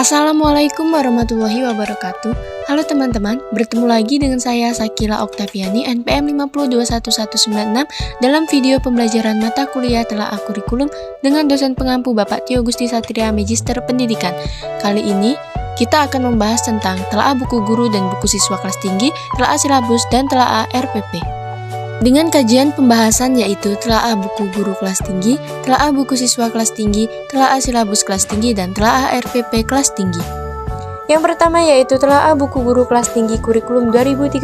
Assalamualaikum warahmatullahi wabarakatuh. Halo teman-teman, bertemu lagi dengan saya Sakila Oktaviani NPM 5021196 dalam video pembelajaran mata kuliah telaah kurikulum dengan dosen pengampu Bapak Tio Gusti Satria Magister Pendidikan. Kali ini kita akan membahas tentang telaah buku guru dan buku siswa kelas tinggi, telaah silabus, dan telaah RPP. Dengan kajian pembahasan yaitu telaah buku guru kelas tinggi, telaah buku siswa kelas tinggi, telaah silabus kelas tinggi, dan telaah RPP kelas tinggi. Yang pertama yaitu telaah buku guru kelas tinggi kurikulum 2013.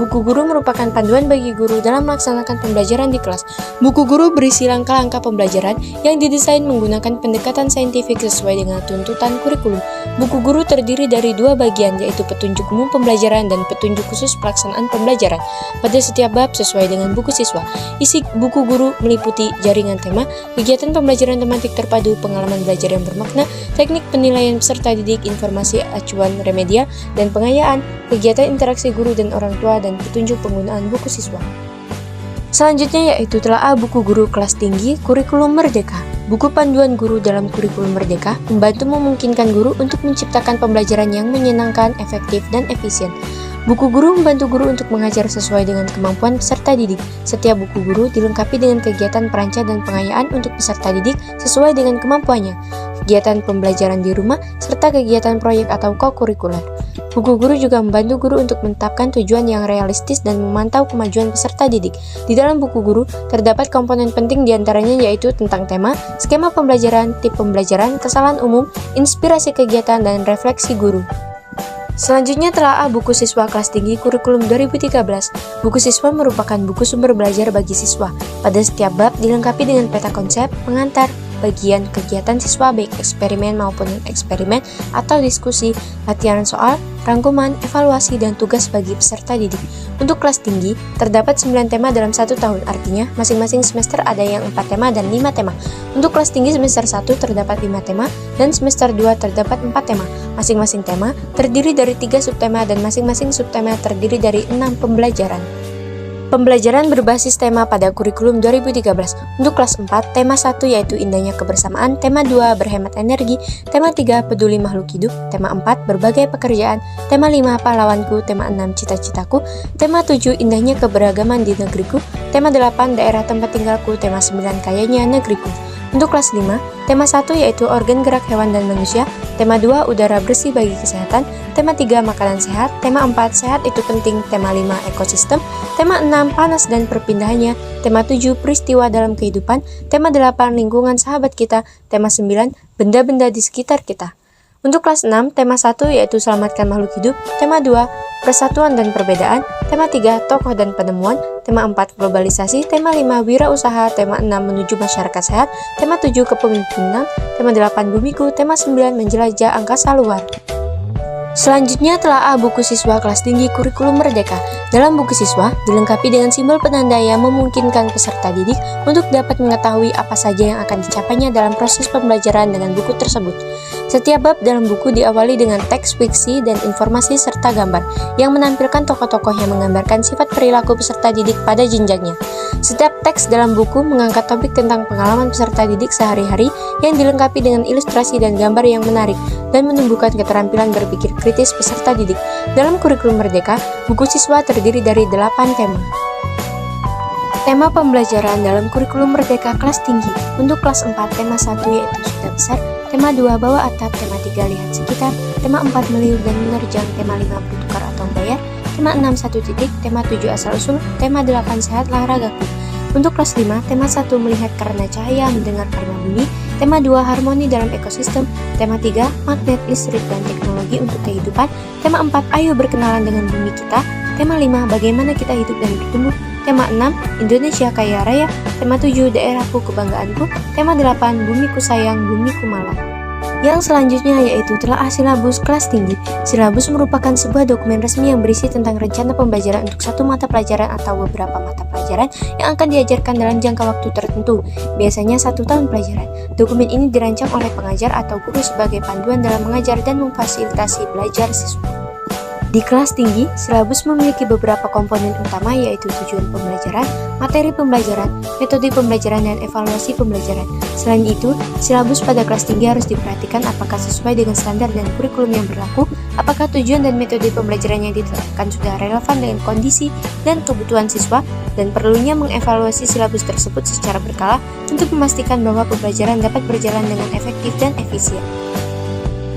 Buku guru merupakan panduan bagi guru dalam melaksanakan pembelajaran di kelas. Buku guru berisi langkah-langkah pembelajaran yang didesain menggunakan pendekatan saintifik sesuai dengan tuntutan kurikulum. Buku guru terdiri dari dua bagian yaitu petunjuk umum pembelajaran dan petunjuk khusus pelaksanaan pembelajaran pada setiap bab sesuai dengan buku siswa. Isi buku guru meliputi jaringan tema, kegiatan pembelajaran tematik terpadu, pengalaman belajar yang bermakna, teknik penilaian peserta didik, informasi acuan remedial dan pengayaan, kegiatan interaksi guru dan orang tua, dan petunjuk penggunaan buku siswa. Selanjutnya yaitu telaah buku guru kelas tinggi kurikulum merdeka. Buku panduan guru dalam kurikulum merdeka membantu memungkinkan guru untuk menciptakan pembelajaran yang menyenangkan, efektif, dan efisien. Buku guru membantu guru untuk mengajar sesuai dengan kemampuan peserta didik. Setiap buku guru dilengkapi dengan kegiatan perancang dan pengayaan untuk peserta didik sesuai dengan kemampuannya, kegiatan pembelajaran di rumah, serta kegiatan proyek atau kokurikuler. Buku guru juga membantu guru untuk menetapkan tujuan yang realistis dan memantau kemajuan peserta didik. Di dalam buku guru, terdapat komponen penting diantaranya yaitu tentang tema, skema pembelajaran, tip pembelajaran, kesalahan umum, inspirasi kegiatan, dan refleksi guru. Selanjutnya telaah buku siswa kelas tinggi kurikulum 2013. Buku siswa merupakan buku sumber belajar bagi siswa. Pada setiap bab dilengkapi dengan peta konsep, pengantar, bagian kegiatan siswa baik eksperimen maupun eksperimen atau diskusi, latihan soal, rangkuman, evaluasi, dan tugas bagi peserta didik. Untuk kelas tinggi, terdapat 9 tema dalam 1 tahun, artinya masing-masing semester ada yang 4 tema dan 5 tema. Untuk kelas tinggi semester 1 terdapat 5 tema, dan semester 2 terdapat 4 tema. Masing-masing tema terdiri dari 3 subtema dan masing-masing subtema terdiri dari 6 pembelajaran. Pembelajaran berbasis tema pada kurikulum 2013. Untuk kelas 4, tema 1 yaitu indahnya kebersamaan, tema 2 berhemat energi, tema 3 peduli makhluk hidup, tema 4 berbagai pekerjaan, tema 5 pahlawanku, tema 6 cita-citaku, tema 7 indahnya keberagaman di negeriku, tema 8 daerah tempat tinggalku, tema 9 kayanya negeriku. Untuk kelas 5, tema 1 yaitu organ gerak hewan dan manusia, tema 2 udara bersih bagi kesehatan, tema 3 makanan sehat, tema 4 sehat itu penting, tema 5 ekosistem, tema 6 panas dan perpindahannya, tema 7 peristiwa dalam kehidupan, tema 8 lingkungan sahabat kita, tema 9 benda-benda di sekitar kita. Untuk kelas 6, tema 1 yaitu selamatkan makhluk hidup, tema 2 persatuan dan perbedaan, tema 3 tokoh dan penemuan, tema 4 globalisasi, tema 5 wirausaha, tema 6 menuju masyarakat sehat, tema 7 kepemimpinan, tema 8 bumiku, tema 9 menjelajah angkasa luar. Selanjutnya telaah buku siswa kelas tinggi kurikulum merdeka. Dalam buku siswa dilengkapi dengan simbol penanda yang memungkinkan peserta didik untuk dapat mengetahui apa saja yang akan dicapainya dalam proses pembelajaran dengan buku tersebut. Setiap bab dalam buku diawali dengan teks fiksi dan informasi serta gambar yang menampilkan tokoh-tokoh yang menggambarkan sifat perilaku peserta didik pada jenjangnya. Setiap teks dalam buku mengangkat topik tentang pengalaman peserta didik sehari-hari yang dilengkapi dengan ilustrasi dan gambar yang menarik dan menumbuhkan keterampilan berpikir kritis peserta didik. Dalam kurikulum merdeka, buku siswa terdiri dari 8 tema. Tema pembelajaran dalam kurikulum merdeka kelas tinggi. Untuk kelas 4, tema 1 yaitu sudah besar, tema 2 bawa atap, tema 3 lihat sekitar, tema 4 meliuk dan menerjang, tema 5 bertukar atau bayar, tema 6 satu titik, tema 7 asal-usul, tema 8 sehat olahragaku. Untuk kelas 5, tema 1 melihat karena cahaya, mendengar karena bunyi, tema 2 harmoni dalam ekosistem, tema 3 magnet, listrik, dan teknologi untuk kehidupan, tema 4 ayo berkenalan dengan bumi kita, tema 5 bagaimana kita hidup dan bertumbuh, tema 6 Indonesia kaya raya, tema 7 daerahku kebanggaanku, tema 8 bumiku sayang, bumiku malang. Yang selanjutnya yaitu telaah silabus kelas tinggi. Silabus merupakan sebuah dokumen resmi yang berisi tentang rencana pembelajaran untuk satu mata pelajaran atau beberapa mata pelajaran yang akan diajarkan dalam jangka waktu tertentu, biasanya 1 tahun pelajaran. Dokumen ini dirancang oleh pengajar atau guru sebagai panduan dalam mengajar dan memfasilitasi belajar siswa. Di kelas tinggi, silabus memiliki beberapa komponen utama yaitu tujuan pembelajaran, materi pembelajaran, metode pembelajaran, dan evaluasi pembelajaran. Selain itu, silabus pada kelas tinggi harus diperhatikan apakah sesuai dengan standar dan kurikulum yang berlaku, apakah tujuan dan metode pembelajaran yang ditetapkan sudah relevan dengan kondisi dan kebutuhan siswa, dan perlunya mengevaluasi silabus tersebut secara berkala untuk memastikan bahwa pembelajaran dapat berjalan dengan efektif dan efisien.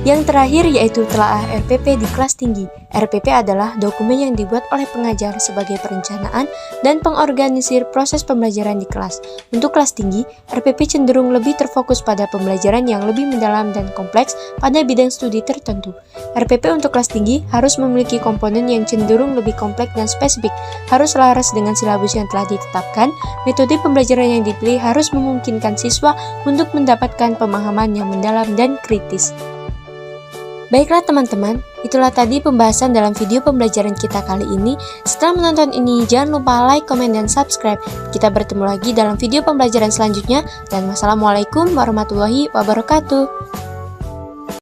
Yang terakhir yaitu telaah RPP di kelas tinggi. RPP adalah dokumen yang dibuat oleh pengajar sebagai perencanaan dan pengorganisir proses pembelajaran di kelas. Untuk kelas tinggi, RPP cenderung lebih terfokus pada pembelajaran yang lebih mendalam dan kompleks pada bidang studi tertentu. RPP untuk kelas tinggi harus memiliki komponen yang cenderung lebih kompleks dan spesifik, harus selaras dengan silabus yang telah ditetapkan, metode pembelajaran yang dipilih harus memungkinkan siswa untuk mendapatkan pemahaman yang mendalam dan kritis. Baiklah teman-teman, itulah tadi pembahasan dalam video pembelajaran kita kali ini. Setelah menonton ini, jangan lupa like, komen, dan subscribe. Kita bertemu lagi dalam video pembelajaran selanjutnya, dan wassalamualaikum warahmatullahi wabarakatuh.